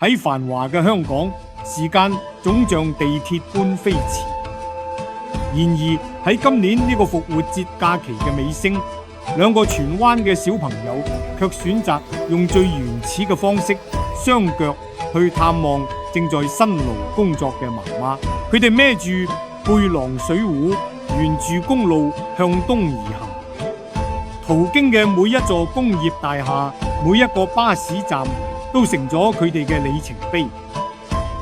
喺繁華嘅香港，時間總像地鐵般飛馳。然而喺今年呢個復活節假期嘅尾聲，兩個荃灣嘅小朋友卻選擇用最原始嘅方式，雙腳去探望正在辛勞工作嘅媽媽。佢哋孭住背囊水壺，沿住公路向東而行。途經嘅每一座工業大廈，每一個巴士站，都成咗佢哋嘅里程碑。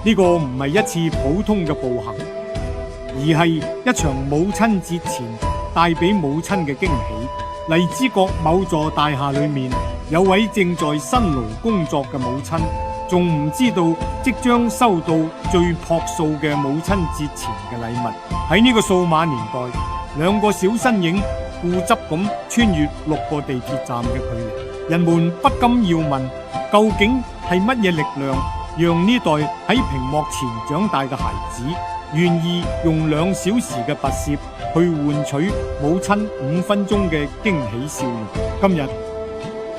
呢個唔係一次普通嘅步行，而係一場母親節前帶俾母親嘅驚喜。荔枝角某座大廈裏面，有位正在辛勞工作嘅母親，仲唔知道即將收到最樸素嘅母親節前嘅禮物。喺呢個數碼年代，兩個小身影固執咁穿越6個地鐵站嘅距離，人們不禁要問，究竟係乜嘢力量讓呢代喺屏幕前長大嘅孩子願意用2小時嘅跋涉去換取母親5分鐘嘅驚喜笑容？今日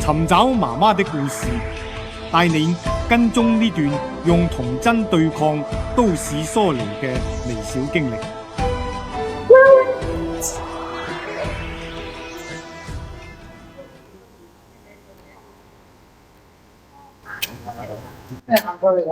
尋找媽媽的故事，帶你跟蹤呢段用童真對抗都市疏離嘅微小經歷。行過嚟